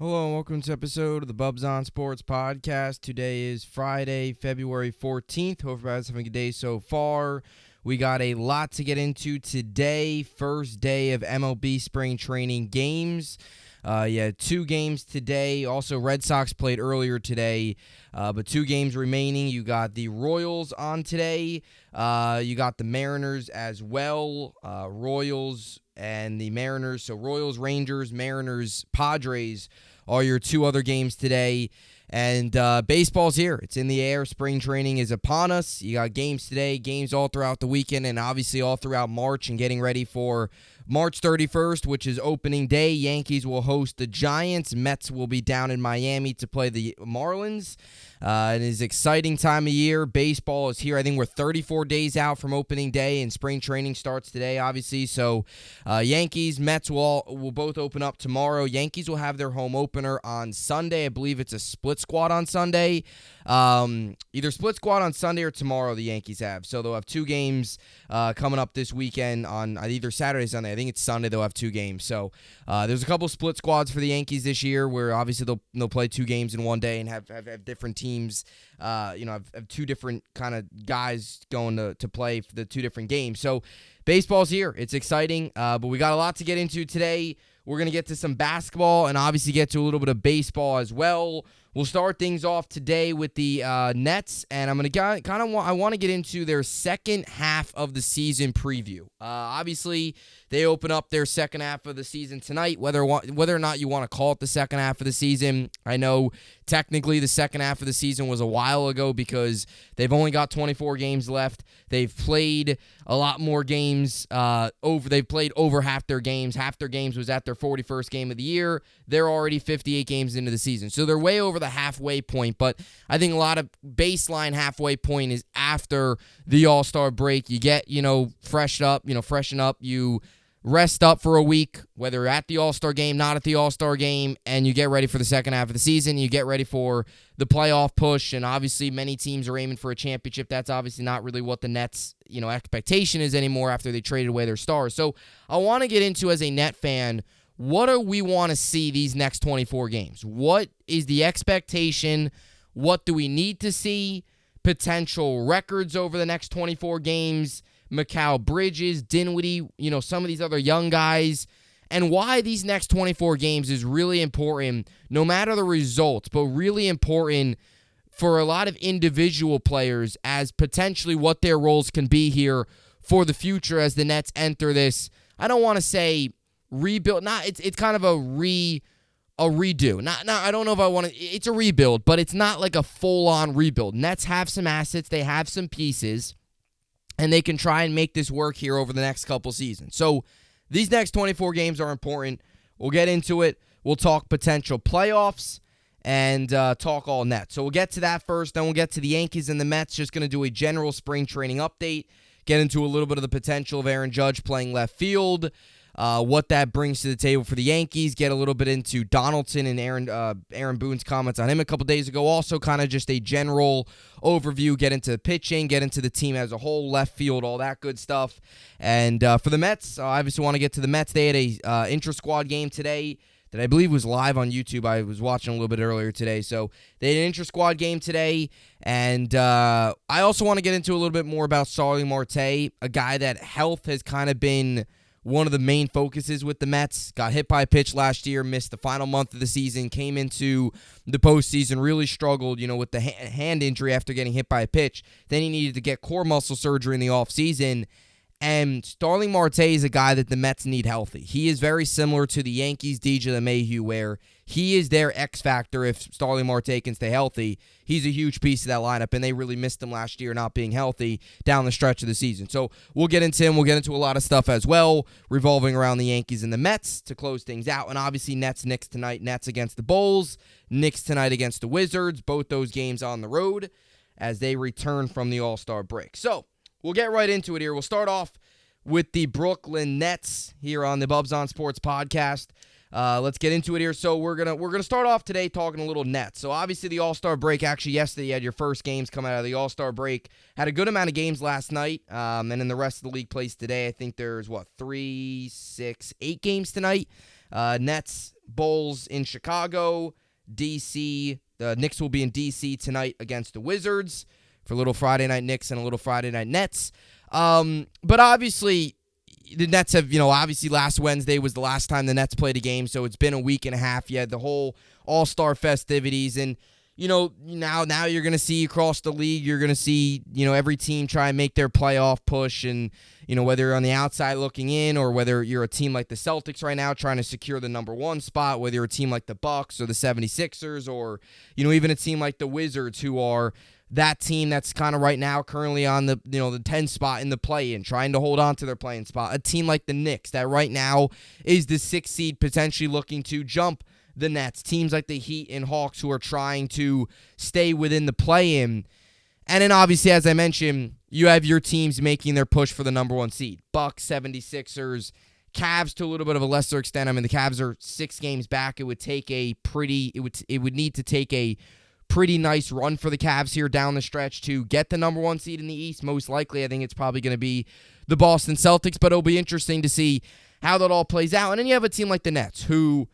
Hello and welcome to episode of the Bubbs on Sports podcast. Today is Friday, February 14th. Hope everybody's having a good day so far. We got a lot to get into today. First day of MLB Spring Training games. Two games today. Also, Red Sox played earlier today, but two games remaining. You got the Royals on today. You got the Mariners as well. Royals and the Mariners. So Royals, Rangers, Mariners, Padres are your two other games today. And baseball's here. It's in the air. Spring training is upon us. You got games today, games all throughout the weekend, and obviously all throughout March and getting ready for March 31st, which is opening day. Yankees will host the Giants. Mets will be down in Miami to play the Marlins. It is an exciting time of year. Baseball is here. I think we're 34 days out from opening day, and spring training starts today, obviously. So Yankees, Mets will both open up tomorrow. Yankees will have their home opener on Sunday. I believe it's a split squad on Sunday. Either split squad on Sunday or tomorrow the Yankees have. So they'll have two games coming up this weekend on either Saturday or Sunday. I think it's Sunday they'll have two games. So there's a couple split squads for the Yankees this year where obviously they'll play two games in one day and have different teams. Have two different kind of guys going to play for the two different games. So baseball's here. It's exciting, but we got a lot to get into today. We're going to get to some basketball and obviously get to a little bit of baseball as well. We'll start things off today with the Nets, and I'm going to I want to get into their second half of the season preview. Obviously, they open up their second half of the season tonight, whether or not you want to call it the second half of the season. I know technically the second half of the season was a while ago because they've only got 24 games left. They've played a lot more games They've played over half their games. Half their games was at their 41st game of the year. They're already 58 games into the season. So they're way over the halfway point, but I think a lot of baseline halfway point is after the All-Star break. You get, freshen up, you rest up for a week, whether at the All-Star game, not at the All-Star game, and you get ready for the second half of the season. You get ready for the playoff push, and obviously many teams are aiming for a championship. That's obviously not really what the Nets, expectation is anymore after they traded away their stars. So I want to get into, as a Net fan, what do we want to see these next 24 games? What is the expectation? What do we need to see? Potential records over the next 24 games. Mikal Bridges, Dinwiddie, some of these other young guys. And why these next 24 games is really important, no matter the results, but really important for a lot of individual players as potentially what their roles can be here for the future as the Nets enter this. I don't want to say rebuild. It's kind of a redo. I don't know if I want to. It's a rebuild, but it's not like a full-on rebuild. Nets have some assets. They have some pieces, and they can try and make this work here over the next couple seasons. So these next 24 games are important. We'll get into it. We'll talk potential playoffs and talk all Nets. So we'll get to that first. Then we'll get to the Yankees and the Mets. Just going to do a general spring training update. Get into a little bit of the potential of Aaron Judge playing left field. What that brings to the table for the Yankees. Get a little bit into Donaldson and Aaron Boone's comments on him a couple days ago. Also kind of just a general overview. Get into the pitching. Get into the team as a whole. Left field. All that good stuff. And for the Mets, I obviously want to get to the Mets. They had a intra-squad game today that I believe was live on YouTube. I was watching a little bit earlier today. So they had an intra-squad game today. And I also want to get into a little bit more about Starling Marte, a guy that health has kind of been one of the main focuses with the Mets. Got hit by a pitch last year, missed the final month of the season, came into the postseason, really struggled, with the hand injury after getting hit by a pitch. Then he needed to get core muscle surgery in the offseason. And Starling Marte is a guy that the Mets need healthy. He is very similar to the Yankees' DJ LeMahieu, where he is their X factor if Starling Marte can stay healthy. He's a huge piece of that lineup, and they really missed him last year not being healthy down the stretch of the season. So we'll get into him. We'll get into a lot of stuff as well, revolving around the Yankees and the Mets to close things out. And obviously Knicks tonight. Nets against the Bulls. Knicks tonight against the Wizards. Both those games on the road as they return from the All-Star break. So we'll get right into it here. We'll start off with the Brooklyn Nets here on the Bubbs on Sports podcast. Let's get into it here. So we're gonna start off today talking a little Nets. So obviously the All-Star break, actually yesterday you had your first games come out of the All-Star break. Had a good amount of games last night, and then the rest of the league plays today. I think there's 3, 6, 8 games tonight. Nets, Bulls in Chicago, DC. The Knicks will be in DC tonight against the Wizards for a little Friday night Knicks and a little Friday night Nets. But obviously, the Nets have, obviously last Wednesday was the last time the Nets played a game, so it's been a week and a half. You had the whole All-Star festivities, and, now you're going to see across the league, you're going to see, every team try and make their playoff push, and, whether you're on the outside looking in or whether you're a team like the Celtics right now trying to secure the number one spot, whether you're a team like the Bucks or the 76ers or, even a team like the Wizards who are that team that's kind of right now currently on the the 10 spot in the play-in, trying to hold on to their play-in spot. A team like the Knicks that right now is the 6th seed, potentially looking to jump the Nets. Teams like the Heat and Hawks who are trying to stay within the play-in. And then obviously, as I mentioned, you have your teams making their push for the number one seed. Bucks, 76ers, Cavs to a little bit of a lesser extent. I mean, the Cavs are 6 games back. It would need to take a pretty nice run for the Cavs here down the stretch to get the number one seed in the East. Most likely, I think it's probably going to be the Boston Celtics, but it'll be interesting to see how that all plays out. And then you have a team like the Nets who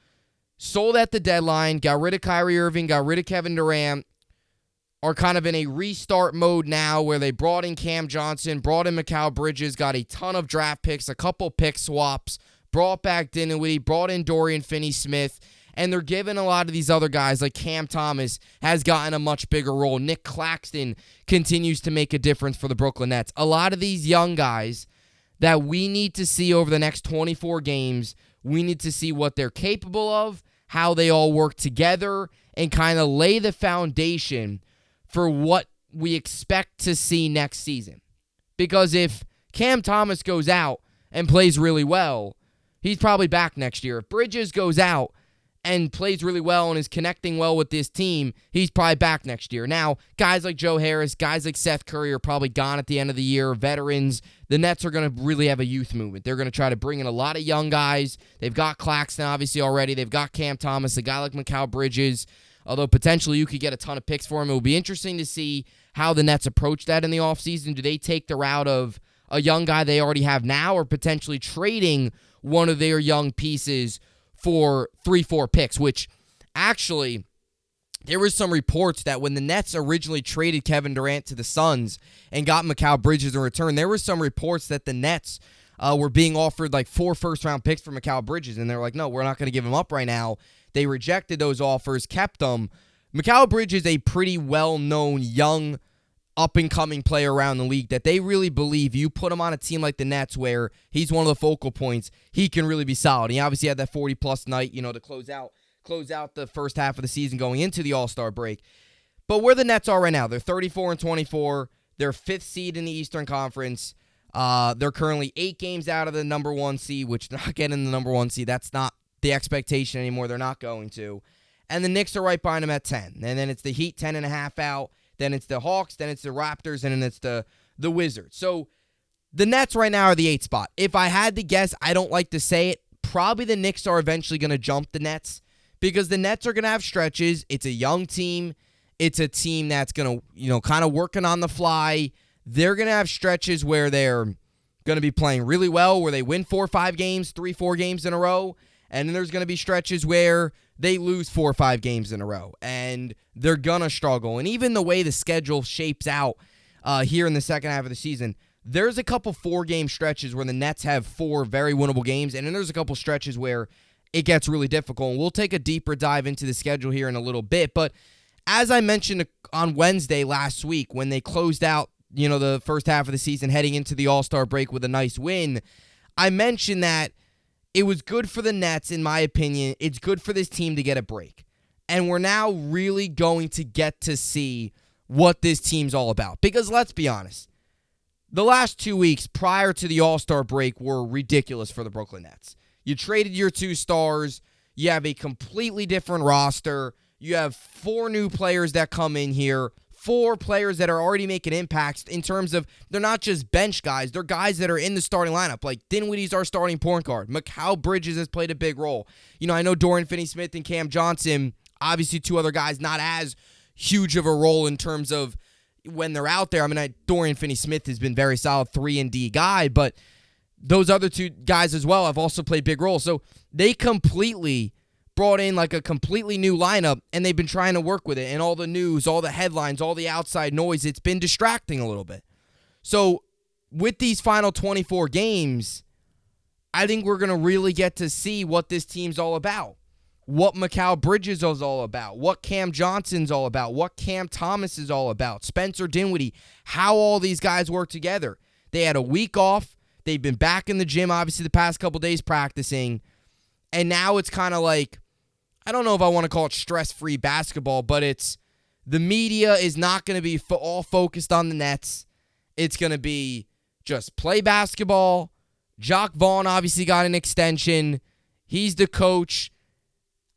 sold at the deadline, got rid of Kyrie Irving, got rid of Kevin Durant, are kind of in a restart mode now where they brought in Cam Johnson, brought in Mikal Bridges, got a ton of draft picks, a couple pick swaps, brought back Dinwiddie, brought in Dorian Finney-Smith, and they're giving a lot of these other guys, like Cam Thomas, has gotten a much bigger role. Nick Claxton continues to make a difference for the Brooklyn Nets. A lot of these young guys that we need to see over the next 24 games, we need to see what they're capable of, how they all work together, and kind of lay the foundation for what we expect to see next season. Because if Cam Thomas goes out and plays really well, he's probably back next year. If Bridges goes out and plays really well and is connecting well with this team, he's probably back next year. Now, guys like Joe Harris, guys like Seth Curry are probably gone at the end of the year. Veterans, the Nets are going to really have a youth movement. They're going to try to bring in a lot of young guys. They've got Claxton, obviously, already. They've got Cam Thomas, a guy like Mikal Bridges, although potentially you could get a ton of picks for him. It will be interesting to see how the Nets approach that in the offseason. Do they take the route of a young guy they already have now or potentially trading one of their young pieces for 3-4 picks, which actually there was some reports that when the Nets originally traded Kevin Durant to the Suns and got Mikal Bridges in return, there were some reports that the Nets were being offered like 4 first-round picks for Mikal Bridges, and they're like, no, we're not going to give him up right now. They rejected those offers, kept them. Mikal Bridges is a pretty well-known, young, up-and-coming player around the league that they really believe you put him on a team like the Nets where he's one of the focal points, he can really be solid. He obviously had that 40-plus night, to close out the first half of the season going into the All-Star break. But where the Nets are right now, they're 34-24. They're 5th seed in the Eastern Conference. They're currently 8 games out of the number one seed, which they're not getting the number one seed. That's not the expectation anymore. They're not going to. And the Knicks are right behind them at 10. And then it's the Heat 10.5 out. Then it's the Hawks. Then it's the Raptors. And then it's the Wizards. So the Nets right now are the 8th spot. If I had to guess, I don't like to say it, probably the Knicks are eventually going to jump the Nets because the Nets are going to have stretches. It's a young team. It's a team that's going to, kind of working on the fly. They're going to have stretches where they're going to be playing really well, where they win 4 or 5 games, 3-4 games in a row. And then there's going to be stretches where they lose 4 or 5 games in a row, and they're going to struggle. And even the way the schedule shapes out here in the second half of the season, there's a couple 4-game stretches where the Nets have 4 very winnable games, and then there's a couple stretches where it gets really difficult. And we'll take a deeper dive into the schedule here in a little bit. But as I mentioned on Wednesday last week when they closed out the first half of the season heading into the All-Star break with a nice win, I mentioned that it was good for the Nets, in my opinion. It's good for this team to get a break. And we're now really going to get to see what this team's all about. Because let's be honest, the last 2 weeks prior to the All-Star break were ridiculous for the Brooklyn Nets. You traded your 2 stars. You have a completely different roster. You have 4 new players that come in here. 4 players that are already making impacts in terms of they're not just bench guys. They're guys that are in the starting lineup. Like Dinwiddie's our starting point guard. Mikal Bridges has played a big role. I know Dorian Finney-Smith and Cam Johnson, obviously 2 other guys, not as huge of a role in terms of when they're out there. I mean, Dorian Finney-Smith has been very solid 3-and-D guy, but those other two guys as well have also played big roles. So they completely brought in like a completely new lineup, and they've been trying to work with it. And all the news, all the headlines, all the outside noise, it's been distracting a little bit. So with these final 24 games, I think we're going to really get to see what this team's all about, what Mikal Bridges is all about, what Cam Johnson's all about, what Cam Thomas is all about, Spencer Dinwiddie, how all these guys work together. They had a week off. They've been back in the gym, obviously, the past couple days practicing. And now it's kind of like, I don't know if I want to call it stress-free basketball, but it's the media is not going to be all focused on the Nets. It's going to be just play basketball. Jacque Vaughn obviously got an extension. He's the coach.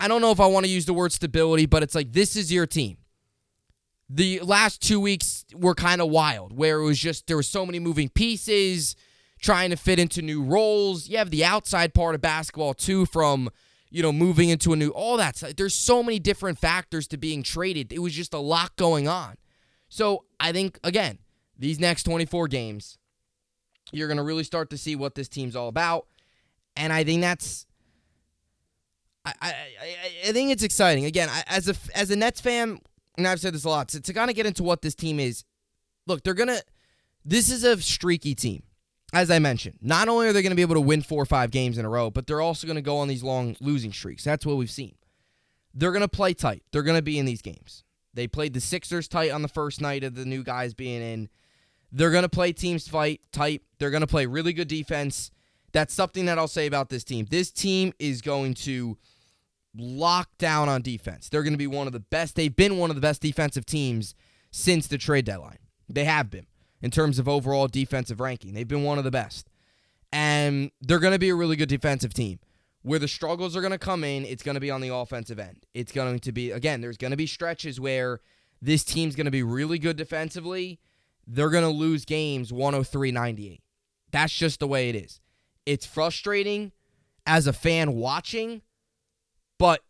I don't know if I want to use the word stability, but it's like, this is your team. The last 2 weeks were kind of wild, where it was just, there were so many moving pieces, trying to fit into new roles. You have the outside part of basketball, too, from, moving into a new, all that. There's so many different factors to being traded. It was just a lot going on. So I think, again, these next 24 games, you're going to really start to see what this team's all about. And I think that's, I think it's exciting. Again, as a Nets fan, and I've said this a lot, to kind of get into what this team is, look, this is a streaky team. As I mentioned, not only are they going to be able to win 4 or 5 games in a row, but they're also going to go on these long losing streaks. That's what we've seen. They're going to play tight. They're going to be in these games. They played the Sixers tight on the first night of the new guys being in. They're going to play teams fight tight. They're going to play really good defense. That's something that I'll say about this team. This team is going to lock down on defense. They're going to be one of the best. They've been one of the best defensive teams since the trade deadline. They have been. In terms of overall defensive ranking, they've been one of the best. And they're going to be a really good defensive team. Where the struggles are going to come in, it's going to be on the offensive end. It's going to be, again, there's going to be stretches where this team's going to be really good defensively. They're going to lose games 103-98. That's just the way it is. It's frustrating as a fan watching, but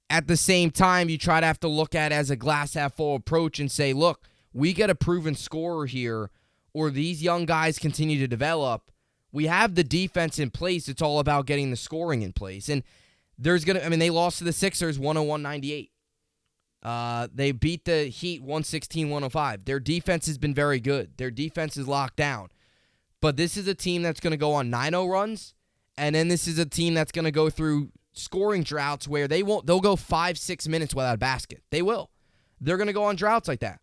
at the same time, you try to have to look at it as a glass half full approach and say, look, we get a proven scorer here, or these young guys continue to develop. We have the defense in place. It's all about getting the scoring in place. And they lost to the Sixers 101-98. They beat the Heat 116-105. Their defense has been very good. Their defense is locked down. But this is a team that's going to go on 9-0 runs, and then this is a team that's going to go through scoring droughts where they'll go 5-6 minutes without a basket. They will. They're going to go on droughts like that.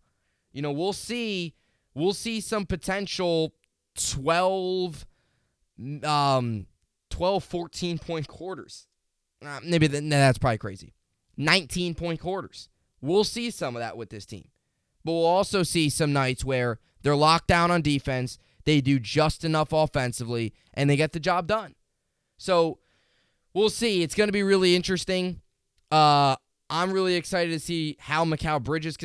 We'll see some potential 12, 14-point quarters. Maybe that's probably crazy. 19-point quarters. We'll see some of that with this team. But we'll also see some nights where they're locked down on defense, they do just enough offensively, and they get the job done. So we'll see. It's going to be really interesting. I'm really excited to see how Mikal Bridges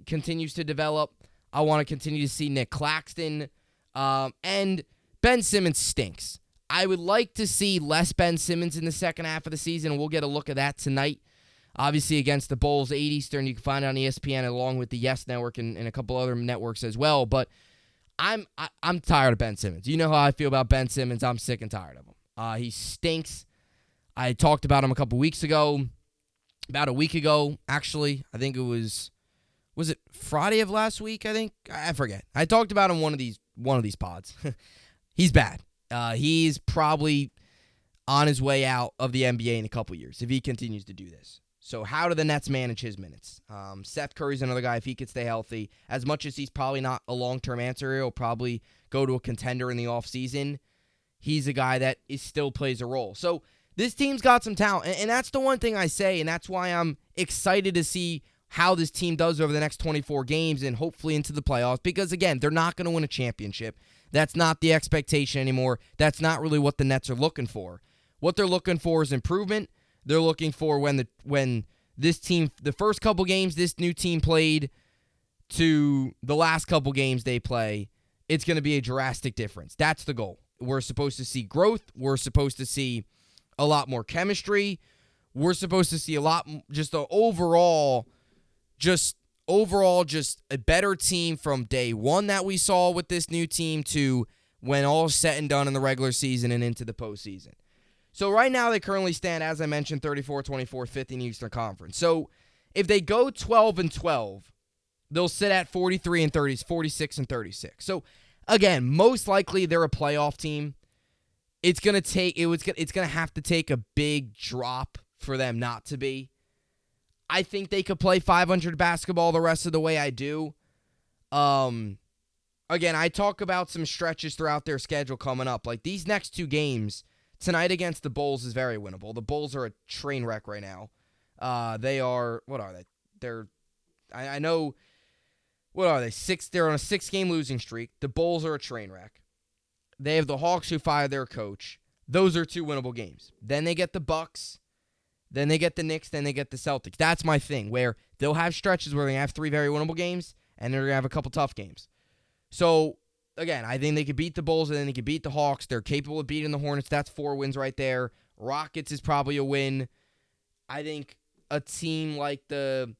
continues to develop. I want to continue to see Nick Claxton. And Ben Simmons stinks. I would like to see less Ben Simmons in the second half of the season. We'll get a look at that tonight. Obviously against the Bulls, 8 Eastern. You can find it on ESPN along with the Yes Network and a couple other networks as well. But I'm tired of Ben Simmons. You know how I feel about Ben Simmons. I'm sick and tired of him. He stinks. I talked about him a couple weeks ago. About a week ago, actually. I think it was it Friday of last week, I think? I forget. I talked about him one of these pods. He's bad. He's probably on his way out of the NBA in a couple years if he continues to do this. So how do the Nets manage his minutes? Seth Curry's another guy, if he could stay healthy. As much as he's probably not a long-term answer, he'll probably go to a contender in the offseason. He's a guy that still plays a role. So this team's got some talent, and that's the one thing I say, and that's why I'm excited to see how this team does over the next 24 games and hopefully into the playoffs, because, again, they're not going to win a championship. That's not the expectation anymore. That's not really what the Nets are looking for. What they're looking for is improvement. They're looking for when this team, the first couple games this new team played to the last couple games they play, it's going to be a drastic difference. That's the goal. We're supposed to see growth. We're supposed to see a lot more chemistry. We're supposed to see a lot, just a overall a better team from day one that we saw with this new team to when all is said and done in the regular season and into the postseason. So right now they currently stand, as I mentioned, 34-24, 5th in the Eastern Conference. So if they go 12-12, they'll sit at 43-30, 46-36. So again, most likely they're a playoff team. It's gonna have to take a big drop for them not to be. I think they could play 500 basketball the rest of the way I do. Again, I talk about some stretches throughout their schedule coming up. Like these next two games, tonight against the Bulls is very winnable. The Bulls are a train wreck right now. They are, what are they? I know, what are they? They're on a 6-game losing streak. The Bulls are a train wreck. They have the Hawks who fired their coach. Those are 2 winnable games. Then they get the Bucks. Then they get the Knicks. Then they get the Celtics. That's my thing, where they'll have stretches where they have 3 very winnable games, and they're going to have a couple tough games. So, again, I think they could beat the Bulls, and then they could beat the Hawks. They're capable of beating the Hornets. That's 4 wins right there. Rockets is probably a win. I think a team like the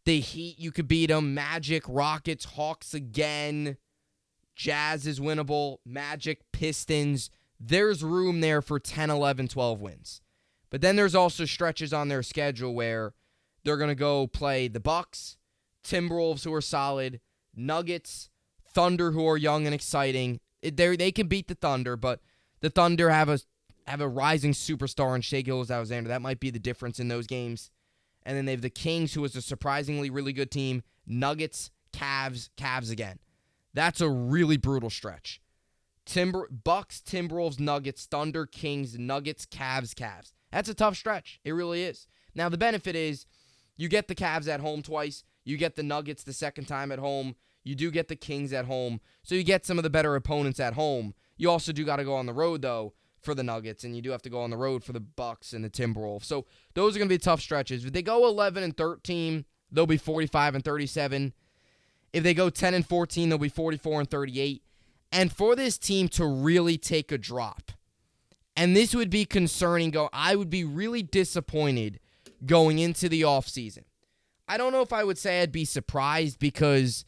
Heat, you could beat them. Magic, Rockets, Hawks again. Jazz is winnable. Magic, Pistons. There's room there for 10, 11, 12 wins. But then there's also stretches on their schedule where they're going to go play the Bucks, Timberwolves, who are solid, Nuggets, Thunder, who are young and exciting. They can beat the Thunder, but the Thunder have a rising superstar in Shai Gilgeous-Alexander. That might be the difference in those games. And then they have the Kings, who is a surprisingly really good team. Nuggets, Cavs again. That's a really brutal stretch. Bucks, Timberwolves, Nuggets, Thunder, Kings, Nuggets, Cavs. That's a tough stretch. It really is. Now, the benefit is you get the Cavs at home twice. You get the Nuggets the second time at home. You do get the Kings at home. So you get some of the better opponents at home. You also do got to go on the road, though, for the Nuggets, and you do have to go on the road for the Bucks and the Timberwolves. So those are going to be tough stretches. If they go 11-13, they'll be 45-37. If they go 10-14, they'll be 44-38. And for this team to really take a drop, and this would be concerning, I would be really disappointed going into the offseason. I don't know if I would say I'd be surprised because,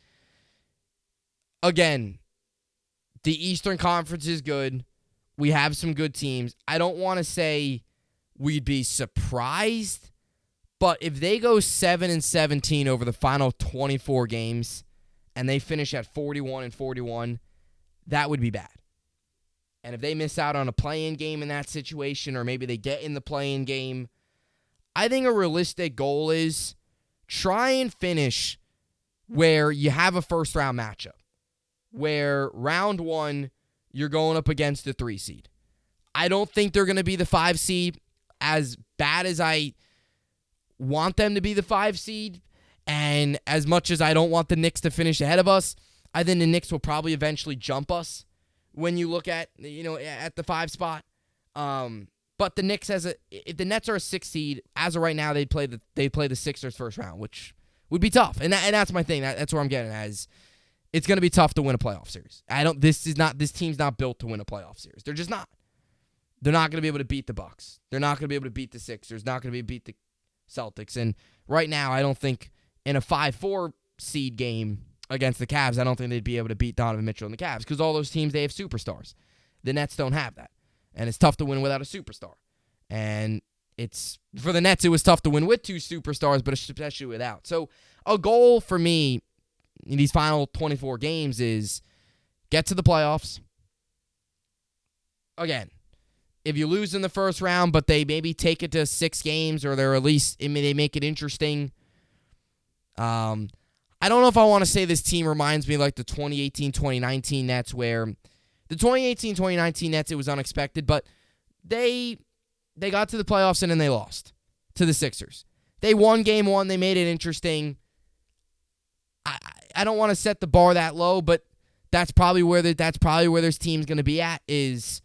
again, the Eastern Conference is good. We have some good teams. I don't want to say we'd be surprised, but if they go 7-17 over the final 24 games and they finish at 41-41, that would be bad. And if they miss out on a play-in game in that situation, or maybe they get in the play-in game, I think a realistic goal is try and finish where you have a first-round matchup, where round 1, you're going up against the 3 seed. I don't think they're going to be the 5 seed, as bad as I want them to be the 5 seed, and as much as I don't want the Knicks to finish ahead of us, I think the Knicks will probably eventually jump us when you look at the 5 spot. But the Knicks, if the Nets are a 6 seed, as of right now, they'd play the Sixers first round, which would be tough. And that's my thing. That's where I'm getting at. It's going to be tough to win a playoff series. This team's not built to win a playoff series. They're just not. They're not going to be able to beat the Bucks. They're not going to be able to beat the Sixers. Not going to be able to beat the Celtics. And right now, I don't think in a 5-4 seed game against the Cavs, I don't think they'd be able to beat Donovan Mitchell and the Cavs, because all those teams, they have superstars. The Nets don't have that. And it's tough to win without a superstar. And for the Nets, it was tough to win with 2 superstars, but especially without. So a goal for me in these final 24 games is get to the playoffs. Again, if you lose in the first round, but they maybe take it to 6 games, or they're at least, they make it interesting. I don't know if I want to say this team reminds me like the 2018-2019 Nets, where the 2018-2019 Nets, it was unexpected, but they got to the playoffs and then they lost to the Sixers. They won game 1. They made it interesting. I don't want to set the bar that low, but that's probably where this team's going to be at. Is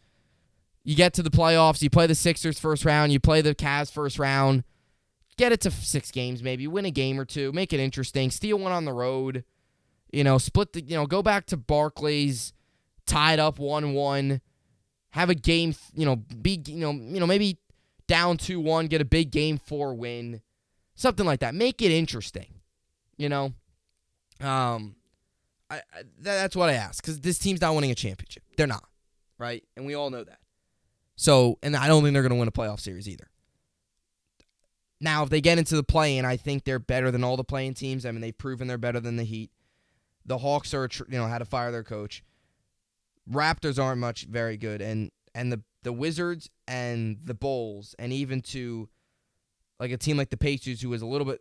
you get to the playoffs, you play the Sixers first round, you play the Cavs first round, get it to 6 games maybe, win a game or 2, make it interesting, steal one on the road, go back to Barclays, tied up 1-1, have a game, maybe down 2-1, get a big game 4 win, something like that. Make it interesting, That's what I ask, because this team's not winning a championship. They're not, right? And we all know that. So, and I don't think they're going to win a playoff series either. Now, if they get into the play-in, I think they're better than all the play-in teams. I mean, they've proven they're better than the Heat. The Hawks are, had to fire their coach. Raptors aren't very good, and the Wizards and the Bulls, and even to like a team like the Pacers, who was a little bit,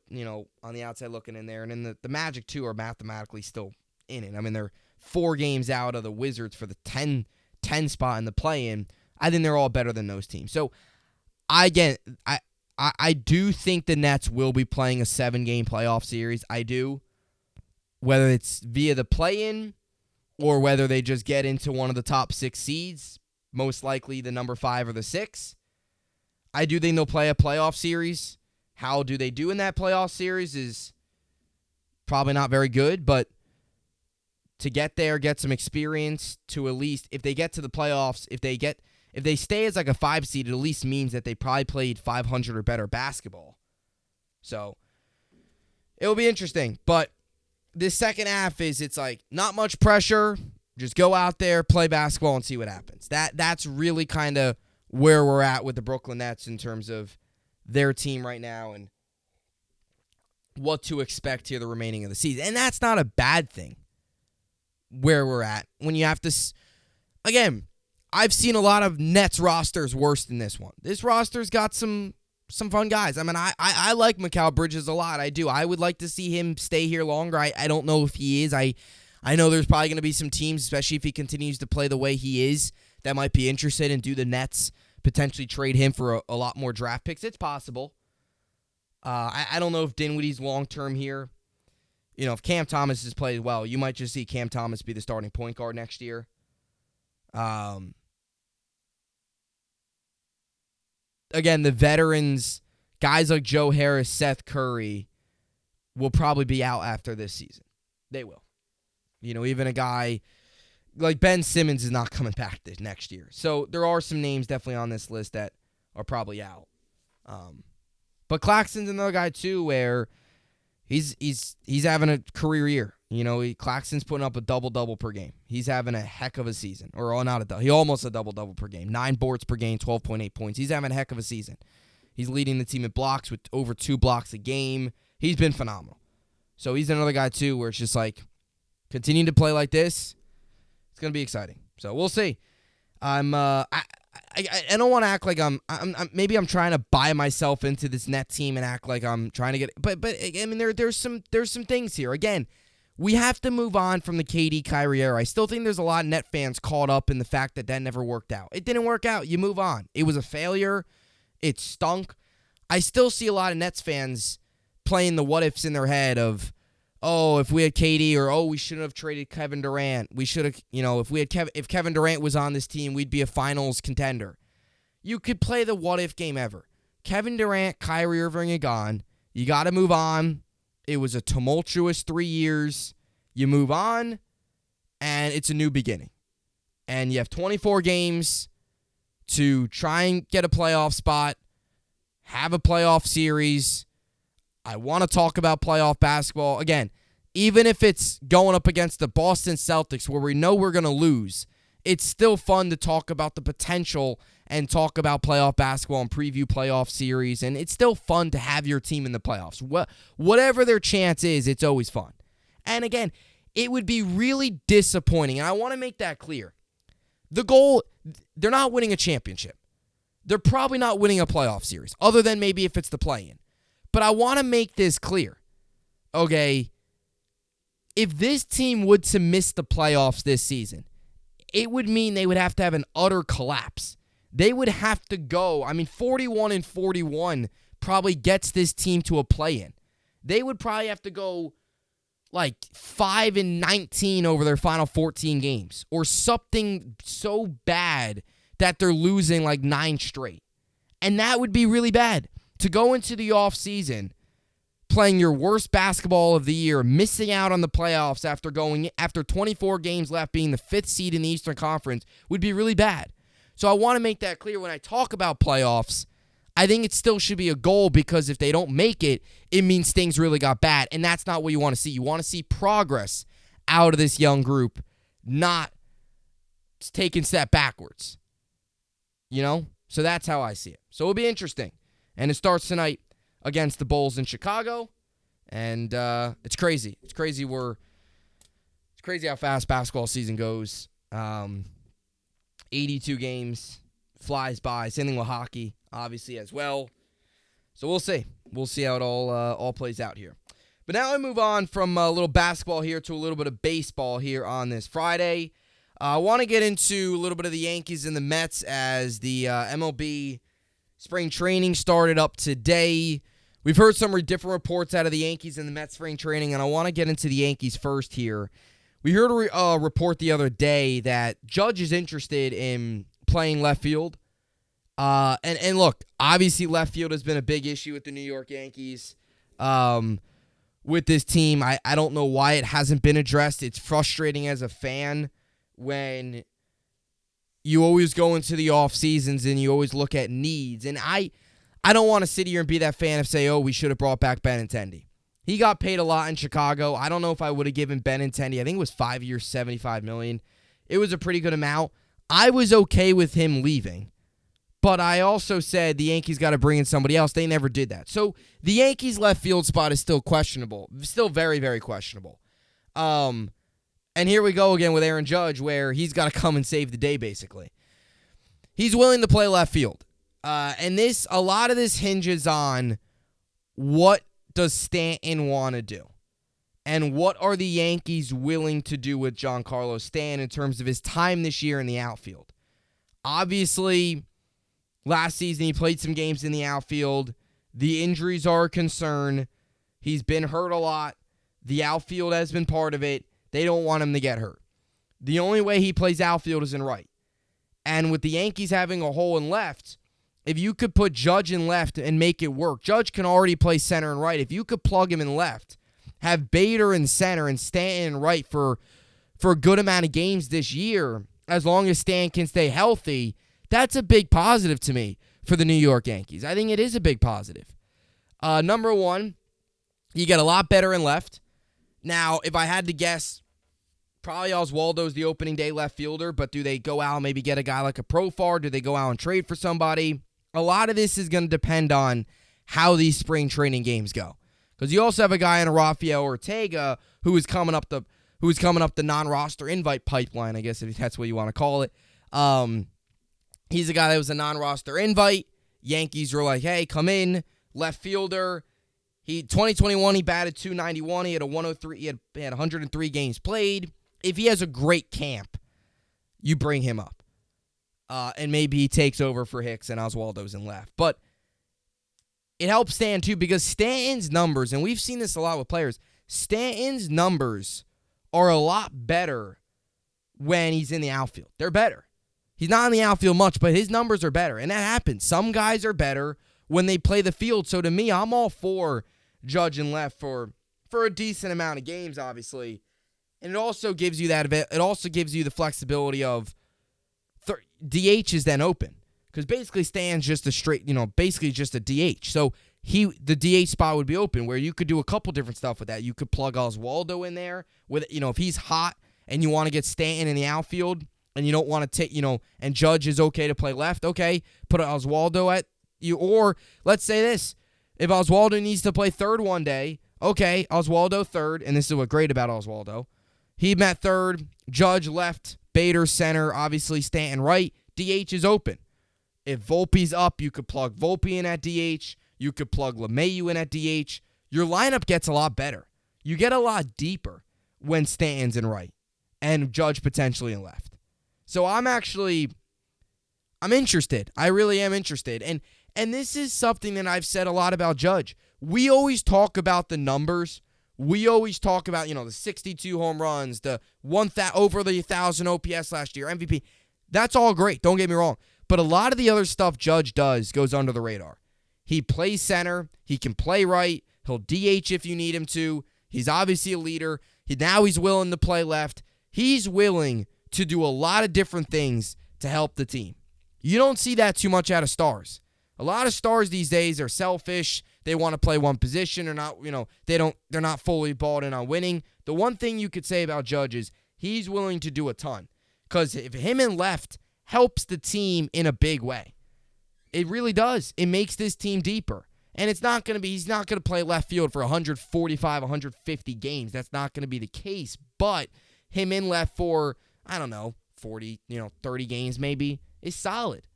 on the outside looking in there, and then the Magic too are mathematically still in it. I mean, they're 4 games out of the Wizards for the 10 spot in the play-in. I think they're all better than those teams. So, I do think the Nets will be playing a 7-game playoff series. I do. Whether it's via the play-in or whether they just get into one of the top 6 seeds, most likely the number 5 or the 6. I do think they'll play a playoff series. How do they do in that playoff series is probably not very good, but to get there, get some experience, to at least, if they get to the playoffs, if they stay as like a 5 seed, it at least means that they probably played 500 or better basketball. So, it will be interesting. But this second half it's like not much pressure. Just go out there, play basketball, and see what happens. That's really kind of where we're at with the Brooklyn Nets in terms of their team right now and what to expect here the remaining of the season. And that's not a bad thing where we're at. When you have to, again, I've seen a lot of Nets rosters worse than this one. This roster's got some fun guys. I mean, I like Mikal Bridges a lot. I do. I would like to see him stay here longer. I don't know if he is. I know there's probably going to be some teams, especially if he continues to play the way he is, that might be interested in do the Nets potentially trade him for a lot more draft picks. It's possible. I don't know if Dinwiddie's long-term here. If Cam Thomas has played well, you might just see Cam Thomas be the starting point guard next year. Again, the veterans, guys like Joe Harris, Seth Curry, will probably be out after this season. They will. Even a guy like Ben Simmons is not coming back this next year. So there are some names definitely on this list that are probably out. But Claxton's another guy too where he's having a career year. Claxton's putting up a double-double per game. He's having a heck of a season. He almost a double-double per game. 9 boards per game, 12.8 points. He's having a heck of a season. He's leading the team in blocks with over 2 blocks a game. He's been phenomenal. So he's another guy too where it's just like, continue to play like this, it's going to be exciting. So we'll see. I don't want to act like maybe I'm trying to buy myself into this net team and act like I'm trying to get, but I mean there's some things here. Again, we have to move on from the KD Kyrie era. I still think there's a lot of Net fans caught up in the fact that never worked out. It didn't work out. You move on. It was a failure. It stunk. I still see a lot of Nets fans playing the what ifs in their head of, oh, if we had KD, or we shouldn't have traded Kevin Durant. We should have, if Kevin Durant was on this team, we'd be a finals contender. You could play the what if game ever. Kevin Durant, Kyrie Irving are gone. You got to move on. It was a tumultuous 3 years. You move on, and it's a new beginning. And you have 24 games to try and get a playoff spot, have a playoff series. I want to talk about playoff basketball. Again, even if it's going up against the Boston Celtics where we know we're going to lose, it's still fun to talk about the potential and talk about playoff basketball and preview playoff series. And it's still fun to have your team in the playoffs. Whatever their chance is, it's always fun. And again, it would be really disappointing, and I want to make that clear. The goal, they're not winning a championship. They're probably not winning a playoff series, other than maybe if it's the play-in. But I want to make this clear. Okay, if this team would to miss the playoffs this season, it would mean they would have to have an utter collapse. They would have to go, 41-41 probably gets this team to a play-in. They would probably have to go like 5-19 over their final 14 games, or something so bad that they're losing like 9 straight. And that would be really bad. To go into the offseason playing your worst basketball of the year, missing out on the playoffs after 24 games left, being the 5th seed in the Eastern Conference, would be really bad. So I want to make that clear when I talk about playoffs. I think it still should be a goal, because if they don't make it, it means things really got bad, and that's not what you want to see. You want to see progress out of this young group, not taking a step backwards. So that's how I see it. So it'll be interesting. And it starts tonight against the Bulls in Chicago. And it's crazy. It's crazy how fast basketball season goes. 82 games flies by. Same thing with hockey, obviously, as well. So we'll see. We'll see how it all plays out here. But now I move on from a little basketball here to a little bit of baseball here on this Friday. I want to get into a little bit of the Yankees and the Mets as the MLB Spring Training started up today. We've heard some different reports out of the Yankees and the Mets Spring Training, and I want to get into the Yankees first here. We heard a report the other day that Judge is interested in playing left field. And look, obviously left field has been a big issue with the New York Yankees. With this team, I don't know why it hasn't been addressed. It's frustrating as a fan when you always go into the off seasons and you always look at needs. And I don't want to sit here and be that fan of say, we should have brought back Benintendi. He got paid a lot in Chicago. I don't know if I would have given Benintendi. I think it was 5 years, $75 million. It was a pretty good amount. I was okay with him leaving. But I also said the Yankees got to bring in somebody else. They never did that. So the Yankees left field spot is still questionable. Still very, very questionable. And here we go again with Aaron Judge, where he's got to come and save the day, basically. He's willing to play left field. And a lot of this hinges on what does Stanton want to do? And what are the Yankees willing to do with Giancarlo Stanton in terms of his time this year in the outfield? Obviously, last season he played some games in the outfield. The injuries are a concern. He's been hurt a lot. The outfield has been part of it. They don't want him to get hurt. The only way he plays outfield is in right. And with the Yankees having a hole in left, if you could put Judge in left and make it work, Judge can already play center and right. If you could plug him in left, have Bader in center and Stanton in right for a good amount of games this year, as long as Stanton can stay healthy, that's a big positive to me for the New York Yankees. I think it is a big positive. Number one, you get a lot better in left. Now, if I had to guess, probably Oswaldo's the opening day left fielder, but do they go out and maybe get a guy like a Profar? Do they go out and trade for somebody? A lot of this is going to depend on how these spring training games go. Because you also have a guy in a Rafael Ortega who is coming up the non-roster invite pipeline, I guess if that's what you want to call it. He's a guy that was a non-roster invite. Yankees were like, hey, come in, left fielder. 2021 he batted .291. He had a 103. He had 103 games played. If he has a great camp, you bring him up. And maybe he takes over for Hicks and Oswaldo's in left. But it helps Stanton too, because Stanton's numbers, and we've seen this a lot with players, Stanton's numbers are a lot better when he's in the outfield. They're better. He's not in the outfield much, but his numbers are better. And that happens. Some guys are better when they play the field. So to me, I'm all for Judge in left for a decent amount of games, obviously. And it also gives you the flexibility of DH is then open. Because basically Stan's just a straight, basically just a DH. So the DH spot would be open, where you could do a couple different stuff with that. You could plug Oswaldo in there with, if he's hot and you want to get Stanton in the outfield and you don't want to take, and Judge is okay to play left, okay, put Oswaldo at you. Or let's say this, if Oswaldo needs to play third one day, okay, Oswaldo third, and this is what's great about Oswaldo. He met third, Judge left, Bader center, obviously Stanton right, DH is open. If Volpe's up, you could plug Volpe in at DH. You could plug LeMahieu in at DH. Your lineup gets a lot better. You get a lot deeper when Stanton's in right and Judge potentially in left. So I'm interested. I really am interested. And this is something that I've said a lot about Judge. We always talk about the numbers. We always talk about, the 62 home runs, the over the 1,000 OPS last year, MVP. That's all great. Don't get me wrong. But a lot of the other stuff Judge does goes under the radar. He plays center. He can play right. He'll DH if you need him to. He's obviously a leader. Now he's willing to play left. He's willing to do a lot of different things to help the team. You don't see that too much out of stars. A lot of stars these days are selfish. they want to play one position or not, they're not fully balled in on winning. The one thing you could say about Judge is he's willing to do a ton. Because if him and left helps the team in a big way. It really does. It makes this team deeper. And he's not going to play left field for 145, 150 games. That's not going to be the case. But him in left for, 40, 30 games maybe, is solid.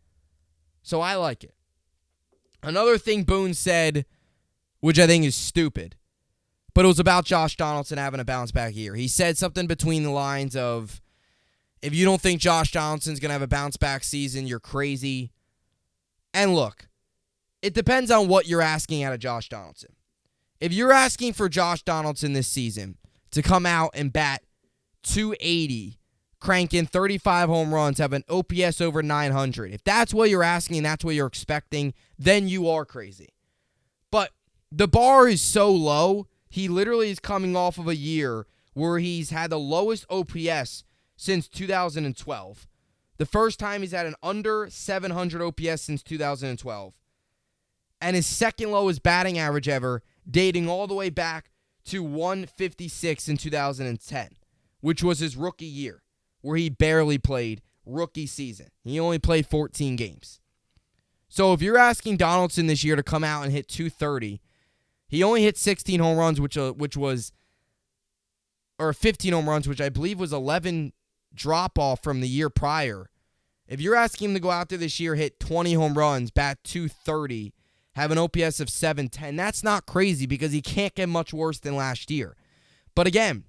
So I like it. Another thing Boone said, which I think is stupid, but it was about Josh Donaldson having a bounce back year. He said something between the lines of, if you don't think Josh Donaldson's going to have a bounce back season, you're crazy. And look, it depends on what you're asking out of Josh Donaldson. If you're asking for Josh Donaldson this season to come out and bat .280, crank in 35 home runs, have an OPS over 900, if that's what you're asking and that's what you're expecting, then you are crazy. But the bar is so low, he literally is coming off of a year where he's had the lowest OPS since 2012. The first time he's had an under 700 OPS since 2012. And his second lowest batting average ever, dating all the way back to 156 in 2010, which was his rookie year, where he barely played rookie season. He only played 14 games. So if you're asking Donaldson this year to come out and hit .230, he only hit 16 home runs, which was 15 home runs, which I believe was 11 drop-off from the year prior. If you're asking him to go out there this year, hit 20 home runs, bat .230, have an OPS of 710, that's not crazy because he can't get much worse than last year. But again,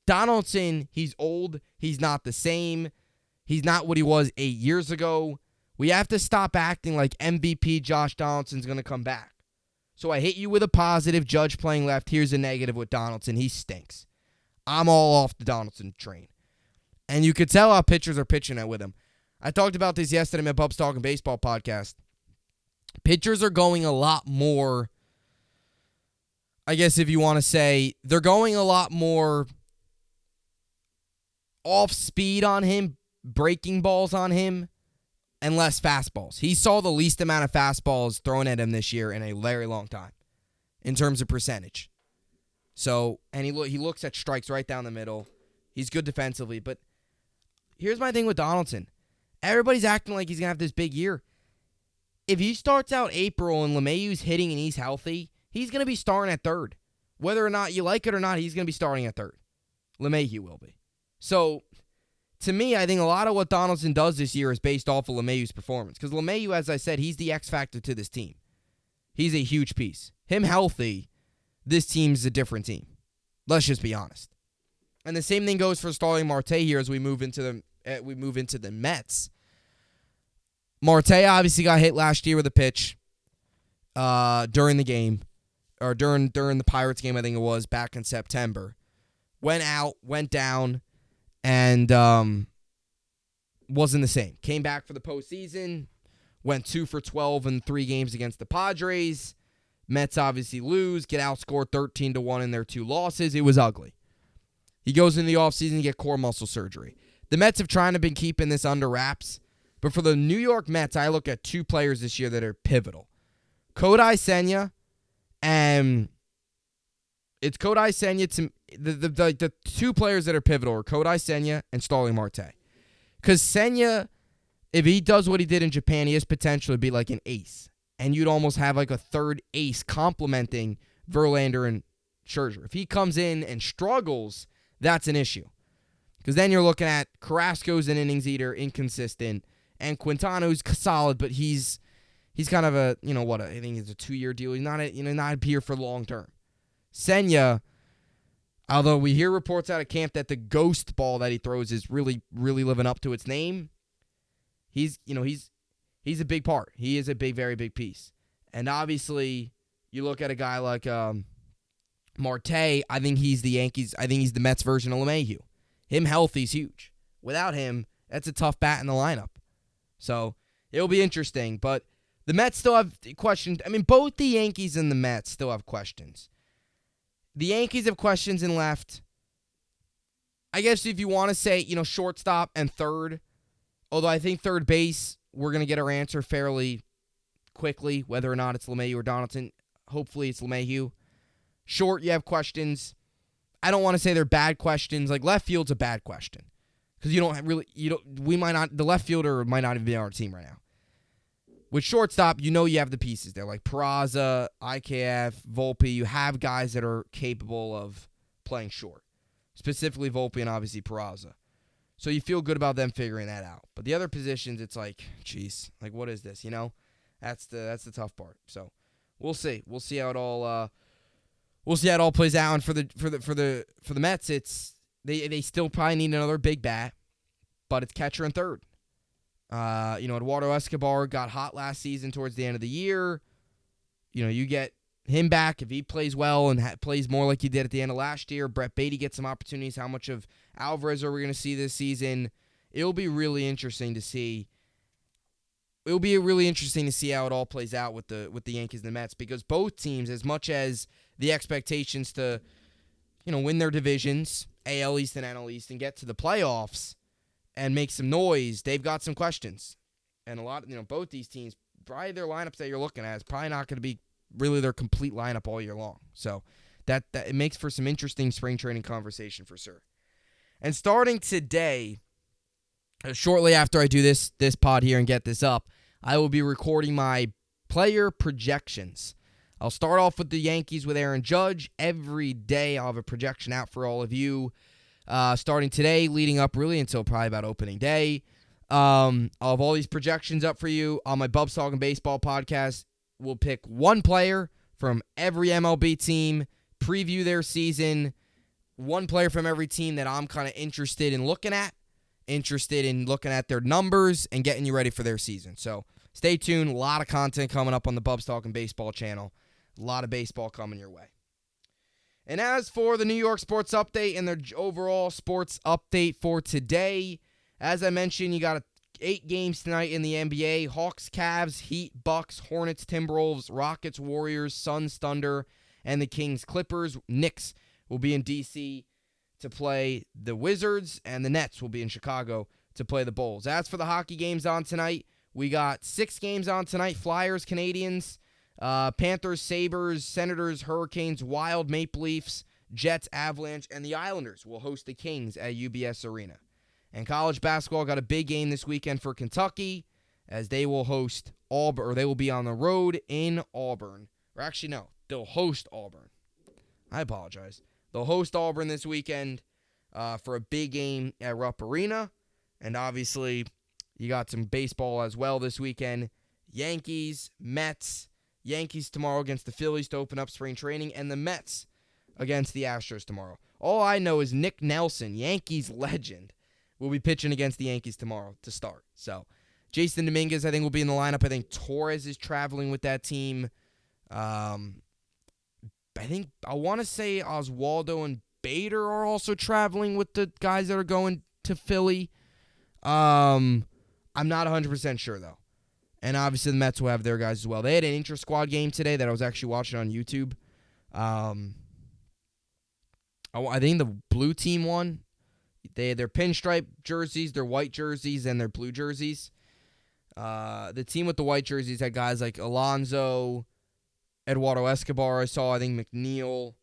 Donaldson, he's old. He's not the same. He's not what he was 8 years ago. We have to stop acting like MVP Josh Donaldson's going to come back. So I hit you with a positive, Judge playing left. Here's a negative with Donaldson. He stinks. I'm all off the Donaldson train. And you could tell how pitchers are pitching it with him. I talked about this yesterday in my Bubbs Talking Baseball podcast. Pitchers are going a lot more, I guess if you want to say, they're going a lot more off speed on him, breaking balls on him, and less fastballs. He saw the least amount of fastballs thrown at him this year in a very long time in terms of percentage. So, and he looks at strikes right down the middle. He's good defensively, but here's my thing with Donaldson. Everybody's acting like he's going to have this big year. If he starts out April and LeMahieu's hitting and he's healthy, he's going to be starting at third. Whether or not you like it or not, he's going to be starting at third. LeMahieu will be. So, to me, I think a lot of what Donaldson does this year is based off of LeMahieu's performance. Because LeMahieu, as I said, he's the X factor to this team. He's a huge piece. Him healthy, this team's a different team. Let's just be honest. And the same thing goes for Starling Marte here as we move into the Mets. Marte obviously got hit last year with a pitch during the game, or during the Pirates game, I think it was, back in September. Went out, went down, and wasn't the same. Came back for the postseason, went 2 for 12 in 3 games against the Padres. Mets obviously lose, get outscored 13-1 in their 2 losses. It was ugly. He goes in the offseason to get core muscle surgery. The Mets have tried to been keeping this under wraps, but for the New York Mets, I look at 2 players this year that are pivotal. Kodai Senga, and it's Kodai Senga to the 2 players that are pivotal are Kodai Senga and Starling Marte. Because Senga, if he does what he did in Japan, he has potential to be like an ace. And you'd almost have like a third ace complementing Verlander and Scherzer. If he comes in and struggles, that's an issue. Because then you're looking at Carrasco's an innings eater, inconsistent, and Quintana's solid, but he's kind of a, I think it's a 2-year deal. He's not here for long term. Senga, although we hear reports out of camp that the ghost ball that he throws is really, really living up to its name, he's a big part. He is a big, very big piece. And obviously, you look at a guy like Marte, I think he's the Mets version of LeMahieu. Him healthy is huge. Without him, that's a tough bat in the lineup. So, it'll be interesting. But the Mets still have questions. I mean, both the Yankees and the Mets still have questions. The Yankees have questions in left. I guess if you want to say, shortstop and third, although I think third base, we're going to get our answer fairly quickly, whether or not it's LeMahieu or Donaldson. Hopefully it's LeMahieu. Short, you have questions. I don't want to say they're bad questions. Like, left field's a bad question. Because the left fielder might not even be on our team right now. With shortstop, you have the pieces there. Like Peraza, IKF, Volpe. You have guys that are capable of playing short. Specifically Volpe and obviously Peraza. So you feel good about them figuring that out. But the other positions, it's like, geez, like what is this? That's the tough part. So we'll see. We'll see how it all plays out. And for the Mets, they still probably need another big bat, but it's catcher and third. Eduardo Escobar got hot last season towards the end of the year. You get him back if he plays well and plays more like he did at the end of last year. Brett Beatty gets some opportunities. How much of Alvarez are we going to see this season? It'll be really interesting to see. It'll be really interesting to see how it all plays out with the Yankees and the Mets, because both teams, as much as the expectations to, win their divisions, AL East and NL East, and get to the playoffs and make some noise, they've got some questions. And a lot of, both these teams, probably their lineups that you're looking at is probably not going to be really their complete lineup all year long. So that it makes for some interesting spring training conversation for sure. And starting today, shortly after I do this pod here and get this up, I will be recording my player projections. I'll start off with the Yankees with Aaron Judge. Every day I'll have a projection out for all of you. Starting today, leading up really until probably about opening day. I'll have all these projections up for you on my Bubbs Talking Baseball podcast. We'll pick one player from every MLB team, preview their season, one player from every team that I'm kind of interested in looking at their numbers and getting you ready for their season. So stay tuned. A lot of content coming up on the Bubbs Talking Baseball channel. A lot of baseball coming your way. And as for the New York sports update and their overall sports update for today, as I mentioned, you got 8 games tonight in the NBA. Hawks, Cavs, Heat, Bucks, Hornets, Timberwolves, Rockets, Warriors, Suns, Thunder, and the Kings, Clippers. Knicks will be in D.C. to play the Wizards, and the Nets will be in Chicago to play the Bulls. As for the hockey games on tonight, we got 6 games on tonight. Flyers, Canadians, Panthers, Sabres, Senators, Hurricanes, Wild, Maple Leafs, Jets, Avalanche, and the Islanders will host the Kings at UBS Arena. And college basketball got a big game this weekend for Kentucky, as they will host Auburn, or they will be on the road in Auburn. Or actually, no, they'll host Auburn. I apologize. They'll host Auburn this weekend for a big game at Rupp Arena. And obviously, you got some baseball as well this weekend. Yankees, Mets. Yankees tomorrow against the Phillies to open up spring training, and the Mets against the Astros tomorrow. All I know is Nick Nelson, Yankees legend, will be pitching against the Yankees tomorrow to start. So, Jason Dominguez, I think, will be in the lineup. I think Torres is traveling with that team. I want to say Oswaldo and Bader are also traveling with the guys that are going to Philly. I'm not 100% sure, though. And obviously the Mets will have their guys as well. They had an intra-squad game today that I was actually watching on YouTube. I think the blue team won. They had their pinstripe jerseys, their white jerseys, and their blue jerseys. The team with the white jerseys had guys like Alonso, Eduardo Escobar, I saw, I think McNeil.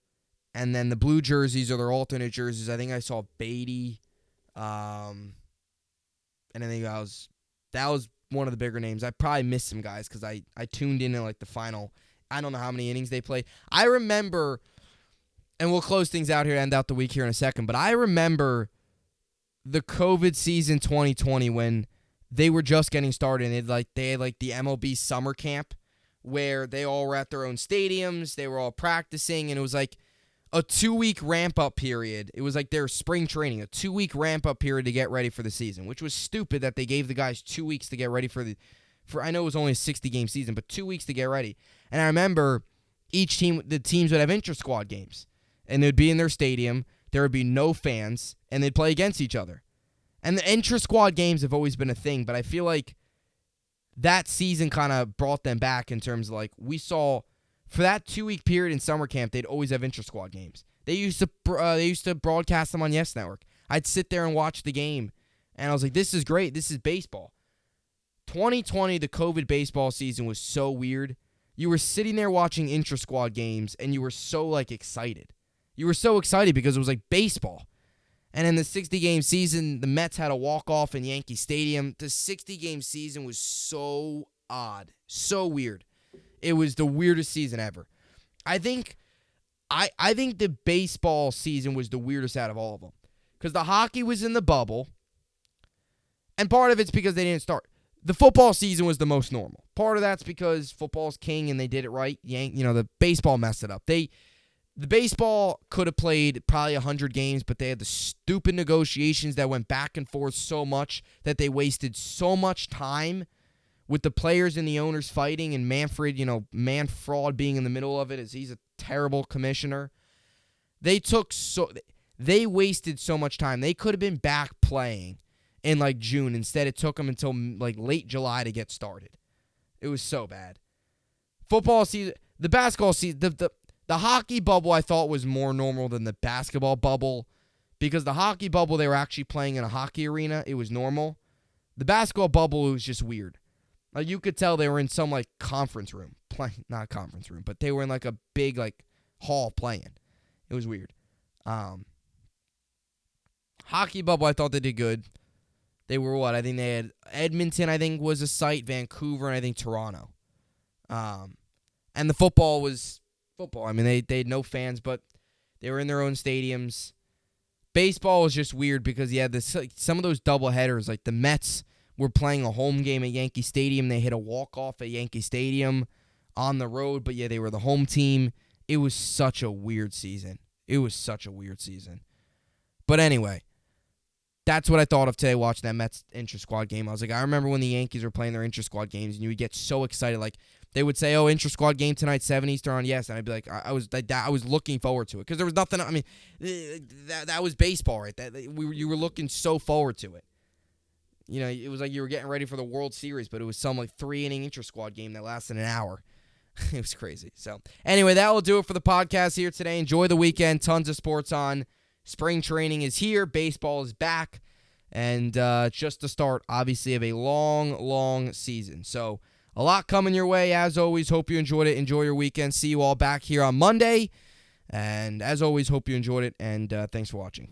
And then the blue jerseys are their alternate jerseys. I think I saw Beatty. And I think that was one of the bigger names. I probably missed some guys because I tuned in like the final. I don't know how many innings they played. I remember, and we'll close things out here, end out the week here in a second, but I remember the COVID season 2020 when they were just getting started, and they had the MLB summer camp where they all were at their own stadiums, they were all practicing, and it was like a 2-week ramp-up period. It was like their spring training, a 2-week ramp-up period to get ready for the season, which was stupid that they gave the guys 2 weeks to get ready for I know it was only a 60-game season, but 2 weeks to get ready. And I remember the teams would have intra-squad games, and they'd be in their stadium, there would be no fans, and they'd play against each other. And the intra-squad games have always been a thing, but I feel like that season kind of brought them back in terms of we saw, for that 2-week period in summer camp, they'd always have intra-squad games. They used to broadcast them on Yes Network. I'd sit there and watch the game, and I was like, this is great. This is baseball. 2020, the COVID baseball season was so weird you were sitting there watching intra-squad games, and you were so, like, excited. You were so excited because it was like baseball. And in the 60-game season, the Mets had a walk-off in Yankee Stadium. The 60-game season was so odd, so weird. It was the weirdest season ever. I think the baseball season was the weirdest out of all of them. Because the hockey was in the bubble, and part of it's because they didn't start. The football season was the most normal. Part of that's because football's king and they did it right. The baseball messed it up. The baseball could have played probably 100 games, but they had the stupid negotiations that went back and forth so much that they wasted so much time with the players and the owners fighting, and Manfred being in the middle of it as he's a terrible commissioner. They wasted so much time. They could have been back playing in like June. Instead, it took them until like late July to get started. It was so bad. Football season, the basketball season, the hockey bubble I thought was more normal than the basketball bubble, because the hockey bubble they were actually playing in a hockey arena. It was normal. The basketball bubble, it was just weird. Like, you could tell they were in some like conference room, not conference room, but they were in like a big like hall playing. It was weird. Hockey bubble, I thought they did good. They were what? I think they had Edmonton, I think, was a site, Vancouver, and I think Toronto. And the football was football. I mean, they had no fans, but they were in their own stadiums. Baseball was just weird because you had some of those doubleheaders, like the Mets were playing a home game at Yankee Stadium. They hit a walk-off at Yankee Stadium on the road, but yeah, they were the home team. It was such a weird season. But anyway, that's what I thought of today watching that Mets intra-squad game. I was like, I remember when the Yankees were playing their intra-squad games, and you would get so excited. Like, they would say, "Oh, intra-squad game tonight, 7 Eastern on Yes," and I'd be like, I was looking forward to it because there was nothing. I mean, that was baseball, right? You were looking so forward to it. You know, it was like you were getting ready for the World Series, but it was some like 3-inning intra-squad game that lasted an hour. It was crazy. So anyway, that will do it for the podcast here today. Enjoy the weekend. Tons of sports on. Spring training is here. Baseball is back. And just the start, obviously, of a long, long season. So a lot coming your way. As always, hope you enjoyed it. Enjoy your weekend. See you all back here on Monday. And as always, hope you enjoyed it. And thanks for watching.